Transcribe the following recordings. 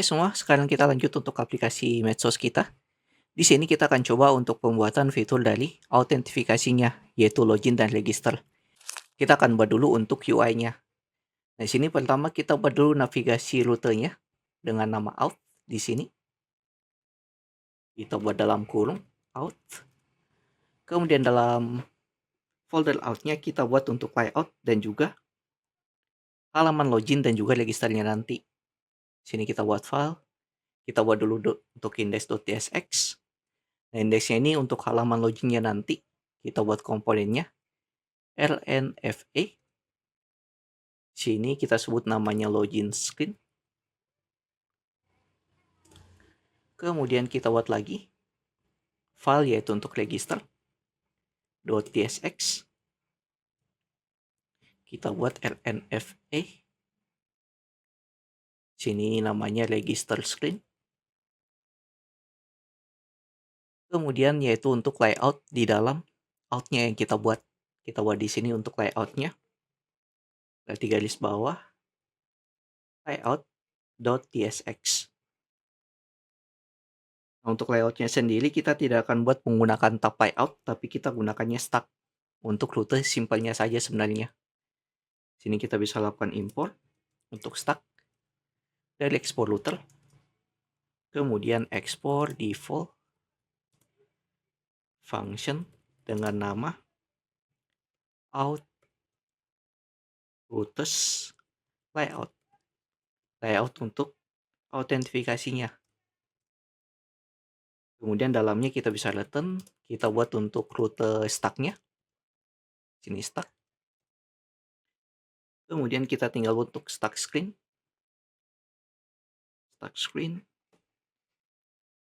Oke semua, sekarang kita lanjut untuk aplikasi medsos kita. Di sini kita akan coba untuk pembuatan fitur dari autentifikasinya, yaitu login dan register. Kita akan buat dulu untuk UI-nya. Nah, di sini pertama kita buat dulu navigasi rutenya dengan nama out di sini. Kita buat dalam kurung out. Kemudian dalam folder out-nya kita buat untuk layout dan juga halaman login dan juga registernya nanti. Sini kita buat file, kita buat dulu untuk index.tsx. Nah, indeksnya ini untuk halaman loginnya nanti. Kita buat komponennya lnfa. Sini kita sebut namanya login screen. Kemudian kita buat lagi file yaitu untuk register .tsx. Kita buat lnfa. Sini namanya register screen. Kemudian yaitu untuk layout di dalam outnya yang kita buat. Kita buat di sini untuk layoutnya. Berarti garis bawah layout.tsx. Nah, untuk layoutnya sendiri kita tidak akan buat menggunakan tab layout, tapi kita gunakannya stack. Untuk rute simpelnya saja sebenarnya. Sini kita bisa lakukan import untuk stack dari export router. Kemudian export default function dengan nama out routes layout. Layout untuk autentifikasinya. Kemudian dalamnya kita bisa return, kita buat untuk rute stacknya. Sini stack. Kemudian kita tinggal untuk stack screen. Stack screen.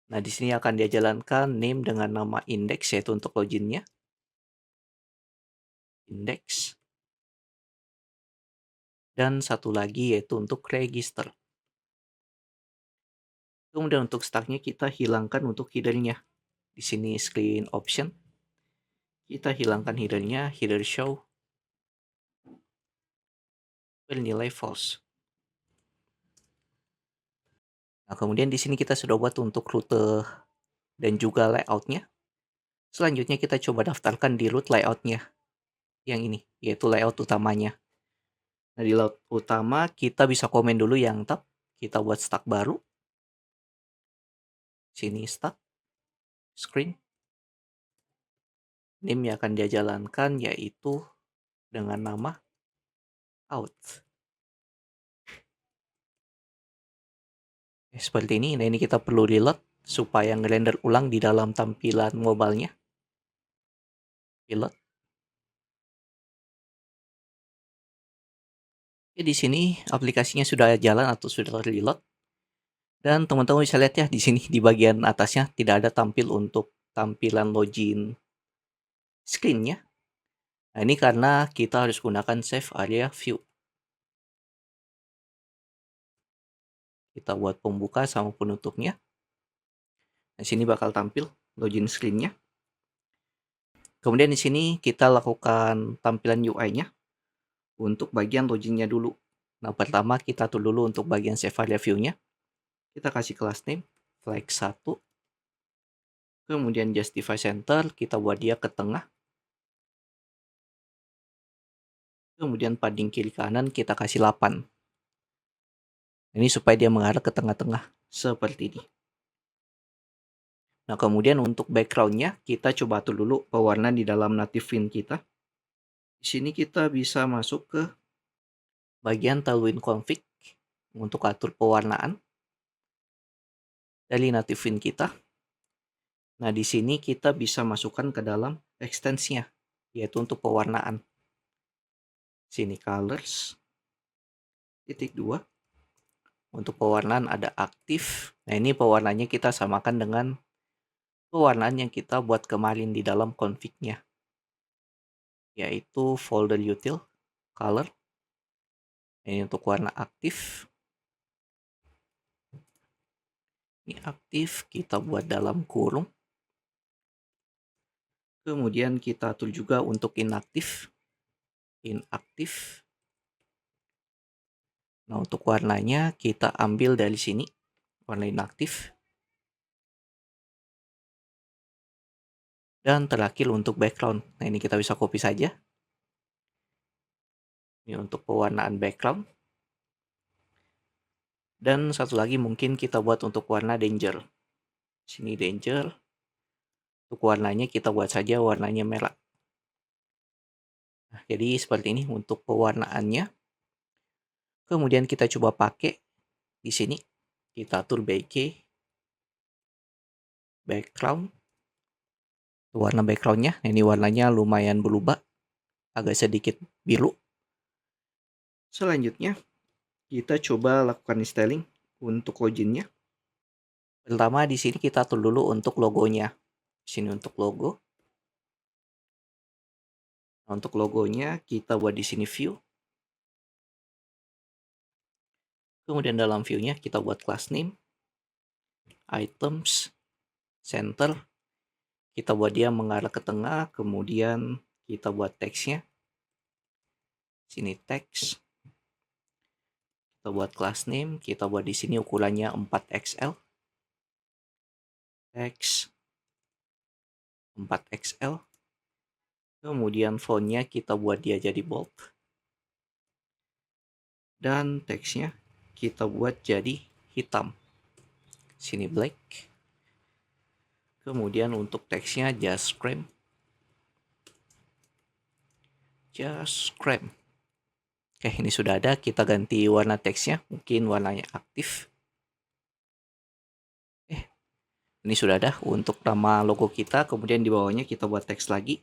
Nah, di sini akan dia jalankan name dengan nama index yaitu untuk loginnya. Index. Dan satu lagi yaitu untuk register. Kemudian untuk stacknya kita hilangkan untuk headernya. Di sini screen option. Kita hilangkan headernya, header show bernilai false. Nah, kemudian di sini kita sudah buat untuk rute dan juga layoutnya. Selanjutnya kita coba daftarkan di root layoutnya yang ini, yaitu layout utamanya. Nah, di layout utama kita bisa komen dulu yang tab. Kita buat stack baru. Sini stack screen. Name yang akan dia jalankan yaitu dengan nama out. Seperti ini. Nah, ini kita perlu reload supaya ngerender ulang di dalam tampilan mobilenya. Reload. Oke, di sini aplikasinya sudah jalan atau sudah reload. Dan teman-teman bisa lihat ya di sini di bagian atasnya tidak ada tampil untuk tampilan login screen-nya. Nah, ini karena kita harus gunakan save area view. Kita buat pembuka sama penutupnya. Nah, sini bakal tampil login screen-nya. Kemudian di sini kita lakukan tampilan UI-nya untuk bagian loginnya dulu. Nah, pertama kita atur dulu untuk bagian save area view-nya. Kita kasih class name flag 1. Kemudian justify center, kita buat dia ke tengah. Kemudian padding kiri kanan kita kasih 8. Ini supaya dia mengarah ke tengah-tengah seperti ini. Nah, kemudian untuk background-nya kita coba atur dulu pewarnaan di dalam native scene kita. Di sini kita bisa masuk ke bagian Tailwind config untuk atur pewarnaan dari native scene kita. Nah, di sini kita bisa masukkan ke dalam extensinya, yaitu untuk pewarnaan. Sini colors, titik 2. Untuk pewarnaan ada aktif. Nah, ini pewarnaannya kita samakan dengan pewarnaan yang kita buat kemarin di dalam config-nya, yaitu folder util color. Ini untuk warna aktif. Ini aktif, kita buat dalam kurung. Kemudian kita atur juga untuk inaktif. Inaktif. Nah, untuk warnanya kita ambil dari sini. warna inaktif. Dan terakhir untuk background. Nah, ini kita bisa copy saja. Ini untuk pewarnaan background. Dan satu lagi mungkin kita buat untuk warna danger. Sini danger. Untuk warnanya kita buat saja warnanya merah. Nah, jadi seperti ini untuk pewarnaannya. Kemudian kita coba pakai di sini. Kita atur bokeh, background. Warna backgroundnya, ini warnanya lumayan berubah, agak sedikit biru. Selanjutnya kita coba lakukan styling untuk loginnya. Pertama di sini kita atur dulu untuk logonya. Di sini untuk logo. Nah, untuk logonya kita buat di sini view. Kemudian dalam view-nya kita buat class name, items, center. Kita buat dia mengarah ke tengah, kemudian kita buat teksnya. Sini teks. Kita buat class name, kita buat di sini ukurannya 4XL. Teks 4XL. Kemudian fontnya kita buat dia jadi bold. Dan teksnya kita buat jadi hitam. Sini black. Kemudian untuk teksnya just cream. Just cream. Oke, ini sudah ada. Kita ganti warna teksnya. Mungkin warnanya aktif. Ini sudah ada untuk nama logo kita. Kemudian di bawahnya kita buat teks lagi.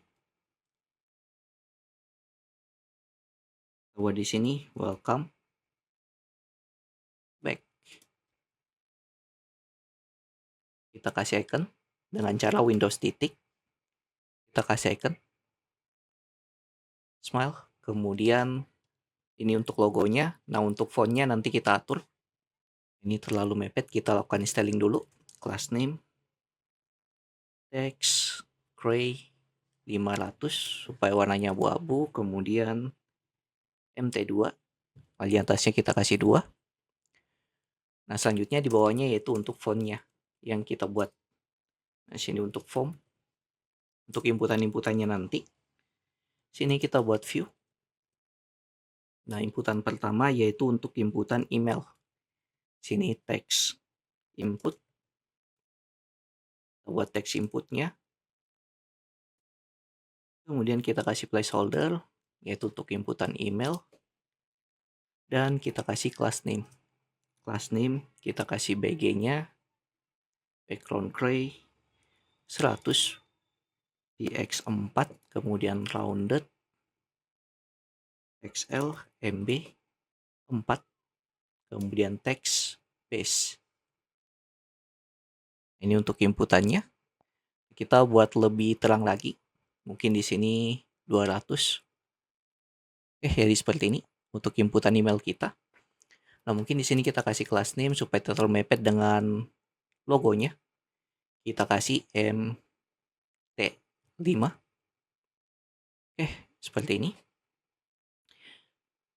Kita buat di sini welcome back. Kita kasih icon dengan cara Windows titik. Kita kasih icon smile. Kemudian ini untuk logonya. Nah, untuk fontnya nanti kita atur. Ini terlalu mepet, kita lakukan styling dulu. Class name, text, gray, 500 supaya warnanya abu-abu. Kemudian MT2, di atasnya kita kasih 2. Nah, selanjutnya di bawahnya yaitu untuk fontnya yang kita buat. Nah, sini untuk font, untuk inputan-inputannya nanti. Sini kita buat view. Nah, inputan pertama yaitu untuk inputan email. Sini text input. Kita buat teks inputnya. Kemudian kita kasih placeholder, yaitu untuk inputan email. Dan kita kasih class name. Class name kita kasih BG-nya. Background gray 100. PX4. Kemudian rounded. XL MB 4. Kemudian text base. Ini untuk inputannya. Kita buat lebih terang lagi. Mungkin di sini 200. Jadi seperti ini untuk inputan email kita. Nah, mungkin di sini kita kasih class name supaya terlalu mepet dengan logonya. Kita kasih MT5. Seperti ini.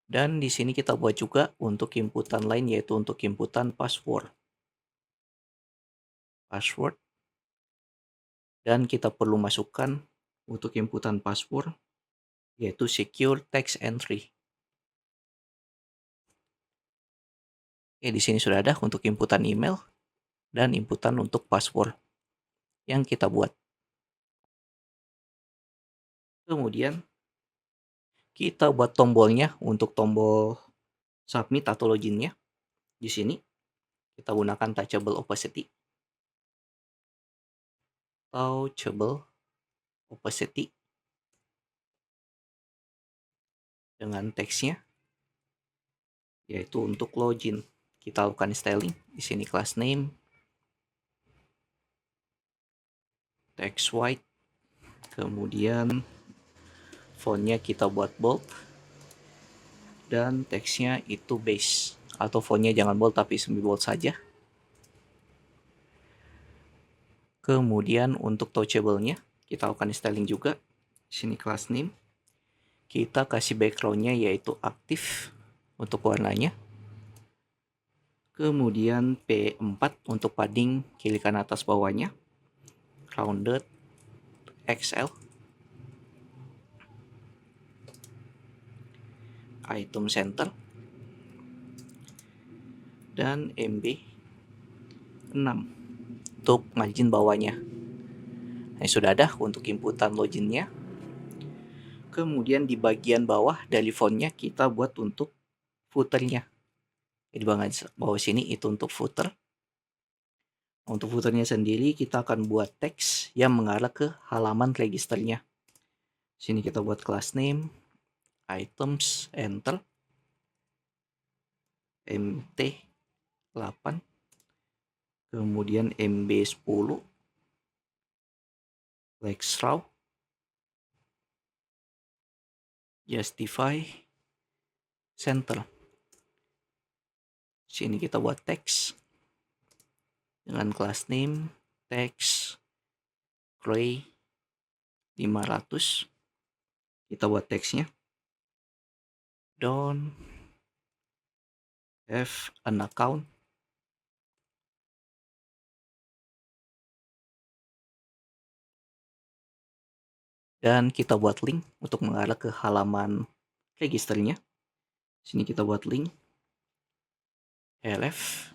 Dan di sini kita buat juga untuk inputan lain, yaitu untuk inputan password. Password. Dan kita perlu masukkan untuk inputan password, yaitu secure text entry. Di sini sudah ada untuk inputan email dan inputan untuk password yang kita buat. Kemudian kita buat tombolnya untuk tombol submit atau loginnya. Di sini kita gunakan touchable opacity. Touchable opacity dengan teksnya, yaitu untuk login. Kita lakukan styling. Di sini class name, text white, kemudian fontnya kita buat bold, dan teksnya itu base, atau fontnya jangan bold tapi semi bold saja. Kemudian untuk touchable-nya kita lakukan styling juga. Di sini class name, kita kasih background-nya yaitu aktif untuk warnanya. Kemudian P4 untuk padding kiri kanan atas bawahnya, rounded, XL, item center, dan MB6 untuk margin bawahnya. Nah, sudah ada untuk inputan loginnya. Kemudian di bagian bawah dari fontnya kita buat untuk footernya. Di bawah sini itu untuk footer. Untuk footernya sendiri kita akan buat teks yang mengarah ke halaman registernya. Sini kita buat class name, items, enter, MT8, kemudian MB10, Lex raw, justify, center. Sini kita buat teks dengan class name, text, gray 500. Kita buat teksnya. Don't have an account. Dan kita buat link untuk mengarah ke halaman registernya. Sini kita buat link LF.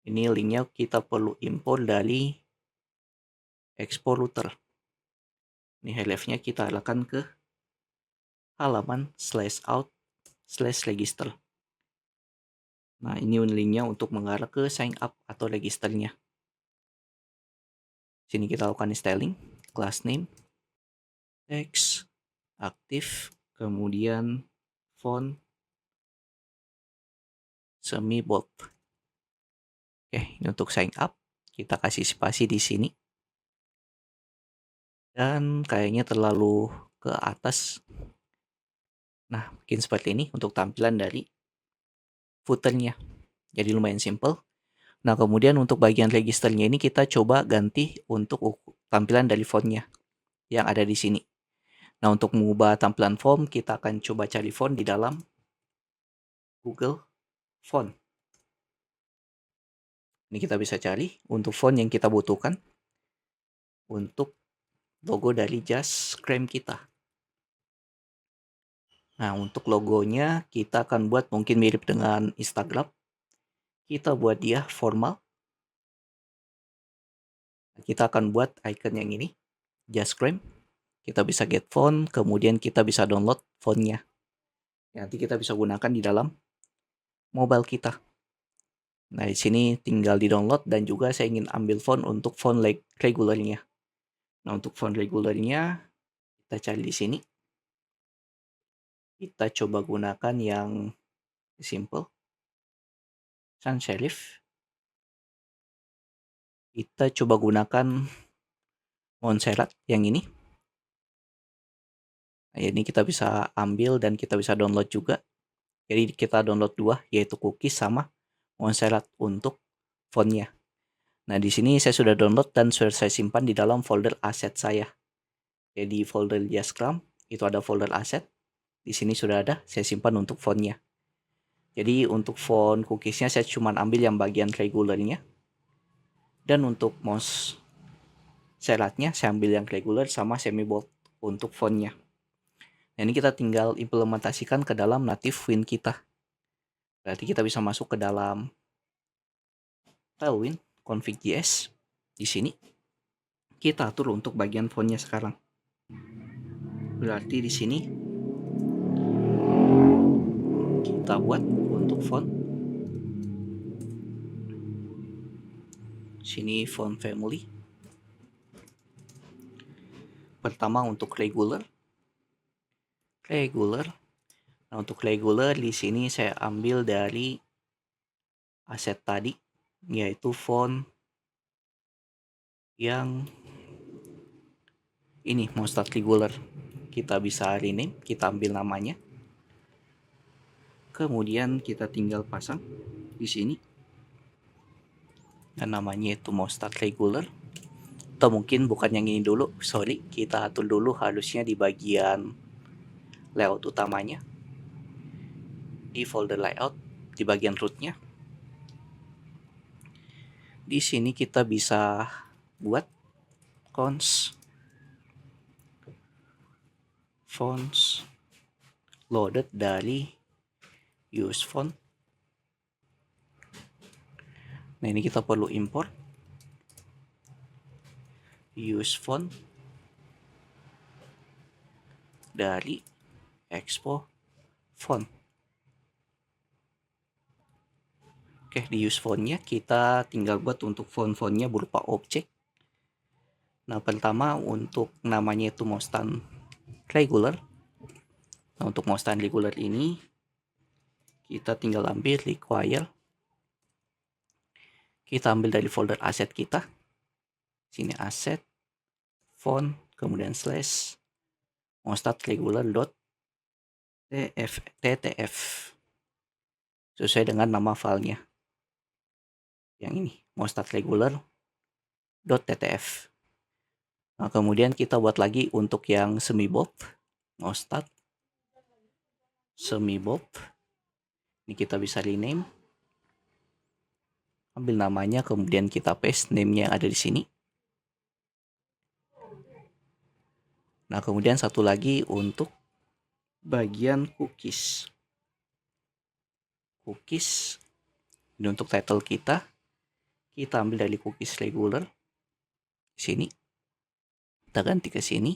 Ini linknya kita perlu import dari export router. Ini LF-nya kita arahkan ke halaman /out/register. Nah, ini linknya untuk mengarah ke sign up atau registernya. Sini kita lakukan styling, class name, text, aktif, kemudian font, semi bold. Oke, ini untuk sign up. Kita kasih spasi di sini. Dan kayaknya terlalu ke atas. Nah, mungkin seperti ini untuk tampilan dari footernya. Jadi lumayan simple. Nah, kemudian untuk bagian registernya ini kita coba ganti untuk tampilan dari fontnya yang ada di sini. Nah, untuk mengubah tampilan font, kita akan coba cari font di dalam Google Font. Ini kita bisa cari untuk font yang kita butuhkan untuk logo dari JustCream kita. Nah, untuk logonya kita akan buat mungkin mirip dengan Instagram. Kita buat dia formal. Kita akan buat icon yang ini, JustCream. Kita bisa get font, kemudian kita bisa download fontnya. Nanti kita bisa gunakan di dalam mobile kita. Nah, di sini tinggal di-download dan juga saya ingin ambil font untuk font regularnya. Nah, untuk font regularnya kita cari di sini. Kita coba gunakan yang simple. Sans serif. Kita coba gunakan Montserrat yang ini. Nah, ini kita bisa ambil dan kita bisa download juga. Jadi kita download dua, yaitu cookies sama Montserrat untuk fontnya. Nah, di sini saya sudah download dan sudah saya simpan di dalam folder aset saya. Jadi folder JustCream itu ada folder aset. Di sini sudah ada, saya simpan untuk fontnya. Jadi untuk font cookiesnya saya cuma ambil yang bagian regularnya. Dan untuk Montserratnya saya ambil yang regular sama semi bold untuk fontnya. Nah, ini kita tinggal implementasikan ke dalam native Win kita. Berarti kita bisa masuk ke dalam Tailwind config.js. Di sini kita atur untuk bagian fontnya sekarang. Berarti di sini kita buat untuk font. Sini font family. Pertama untuk regular. Nah, untuk regular di sini saya ambil dari aset tadi, yaitu font yang ini Mostert regular. Kita bisa rename, kita ambil namanya. Kemudian kita tinggal pasang di sini. Dan namanya itu Mostert regular. Atau mungkin bukan yang ini dulu, sorry, kita atur dulu harusnya di bagian layout utamanya. Di folder layout, di bagian rootnya. Di sini kita bisa buat fonts loaded dari use font. Nah, ini kita perlu import use font dari expo font. Oke, di use fontnya kita tinggal buat untuk font-fontnya berupa objek. Nah, pertama untuk namanya itu mau stand regular. Nah, untuk mau stand regular ini kita tinggal ambil require. Kita ambil dari folder aset kita. Sini aset, font, kemudian slash mostard regular .ttf sesuai dengan nama filenya. Yang ini, mostard regular .ttf. Nah, kemudian kita buat lagi untuk yang semi bold, mostard semi bold. Ini kita bisa rename. Ambil namanya, kemudian kita paste name-nya yang ada di sini. Nah, kemudian satu lagi untuk bagian cookies. Cookies ini untuk title kita ambil dari cookies regular. Sini kita ganti ke sini.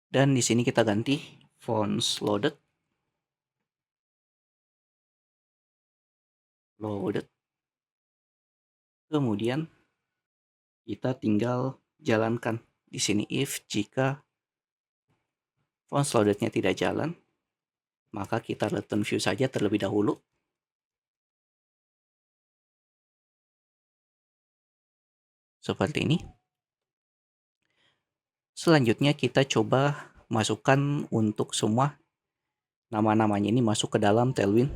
Dan di sini kita ganti fonts loaded. Kemudian kita tinggal jalankan di sini if jika fonts loadednya tidak jalan, maka kita return view saja terlebih dahulu. Seperti ini. Selanjutnya kita coba masukkan untuk semua nama-namanya ini masuk ke dalam Tailwind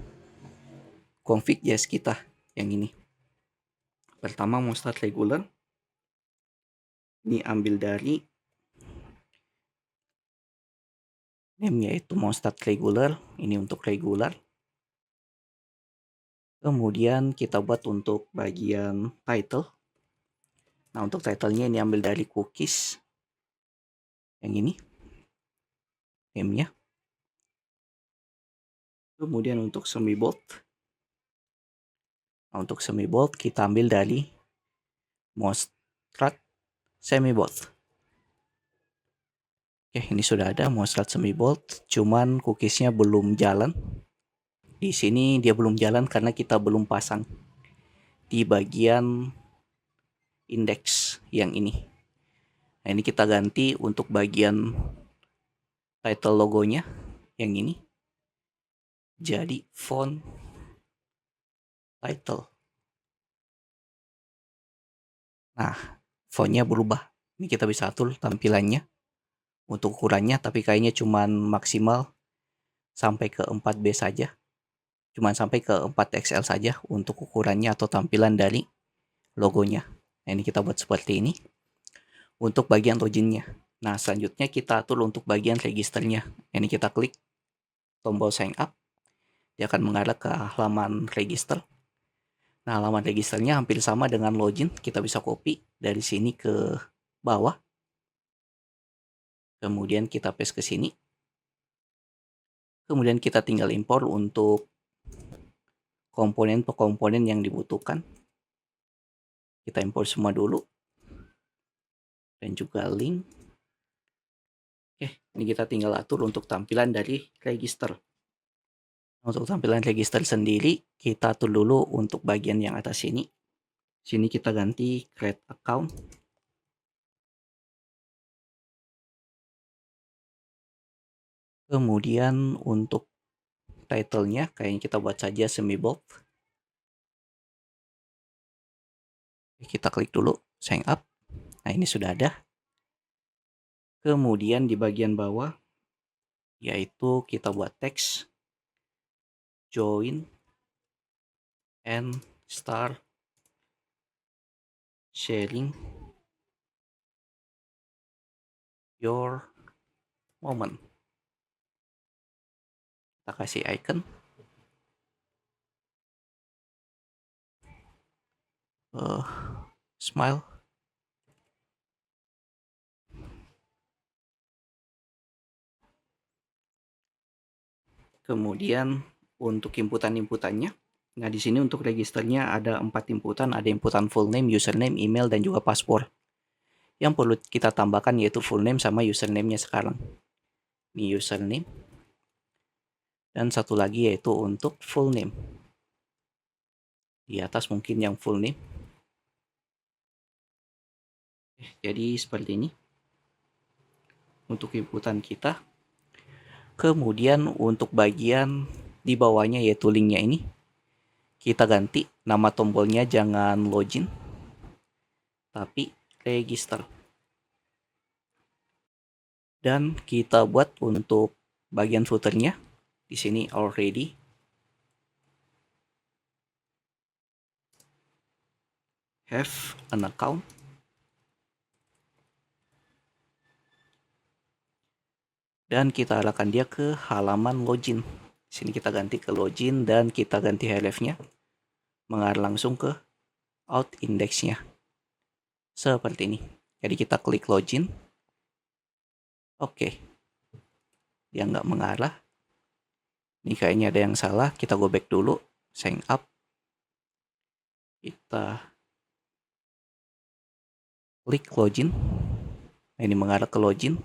config.js kita yang ini. Pertama mostard regular. Ini ambil dari name yaitu mostard regular. Ini untuk regular. Kemudian kita buat untuk bagian title. Nah, untuk title-nya ini ambil dari cookies. Yang ini. Name-nya. Kemudian untuk semi bold. Nah, untuk semi bold kita ambil dari mostard semi bold. Oke, ini sudah ada mostard semi bold, cuman cookiesnya belum jalan. Di sini dia belum jalan karena kita belum pasang di bagian indeks yang ini. Nah, ini kita ganti untuk bagian title logonya yang ini. Jadi font title. Nah, fontnya berubah. Ini kita bisa atur tampilannya untuk ukurannya, tapi kayaknya cuman maksimal sampai ke 4B saja. Cuman sampai ke 4XL saja untuk ukurannya atau tampilan dari logonya. Nah, ini kita buat seperti ini. Untuk bagian loginnya. Nah, selanjutnya kita atur untuk bagian registernya. Ini kita klik tombol sign up. Dia akan mengarah ke halaman register. Nah, halaman registernya hampir sama dengan login. Kita bisa copy dari sini ke bawah. Kemudian kita paste ke sini. Kemudian kita tinggal import untuk komponen-komponen yang dibutuhkan. Kita import semua dulu. Dan juga link. Oke, ini kita tinggal atur untuk tampilan dari register. Untuk tampilan register sendiri, kita atur dulu untuk bagian yang atas sini. Sini kita ganti create account. Kemudian untuk title-nya, kayaknya kita buat saja semi bold. Kita klik dulu, sign up. Nah, ini sudah ada. Kemudian di bagian bawah, yaitu kita buat teks, join, and start sharing your moment. Kita kasih icon. Smile. Kemudian untuk inputannya, nah di sini untuk registernya ada 4 inputan, ada inputan full name, username, email, dan juga password. Yang perlu kita tambahkan yaitu full name sama username-nya sekarang. Ini username. Dan satu lagi yaitu untuk full name. Di atas mungkin yang full name. Jadi seperti ini untuk inputan kita. Kemudian untuk bagian di bawahnya yaitu linknya ini, kita ganti nama tombolnya jangan login, tapi register. Dan kita buat untuk bagian footernya di sini already. Have an account. Dan kita arahkan dia ke halaman login. Di sini kita ganti ke login dan kita ganti href-nya mengarah langsung ke out index-nya. Seperti ini. Jadi kita klik login. Oke. Dia nggak mengarah. Ini kayaknya ada yang salah. Kita go back dulu. Sign up. Kita klik login. Nah, ini mengarah ke login.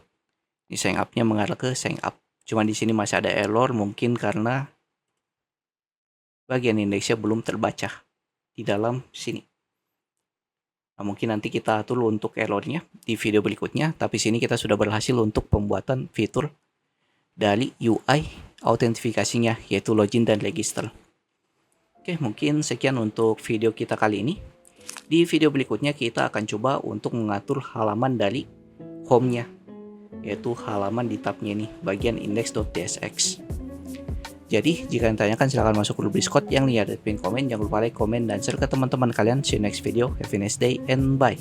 Ini sign up-nya mengarah ke sign up. Cuma di sini masih ada error mungkin karena bagian indeksnya belum terbaca di dalam sini. Nah, mungkin nanti kita atur untuk errornya di video berikutnya. Tapi sini kita sudah berhasil untuk pembuatan fitur dari UI autentifikasinya yaitu login dan register. Oke, mungkin sekian untuk video kita kali ini. Di video berikutnya kita akan coba untuk mengatur halaman dari home-nya, yaitu halaman di tabnya ini, bagian index.tsx. Jadi, jika yang tanyakan silahkan masuk ke grup Discord yang lihat di pin komen. Jangan lupa like, komen, dan share ke teman-teman kalian. See you next video. Have a nice day and bye.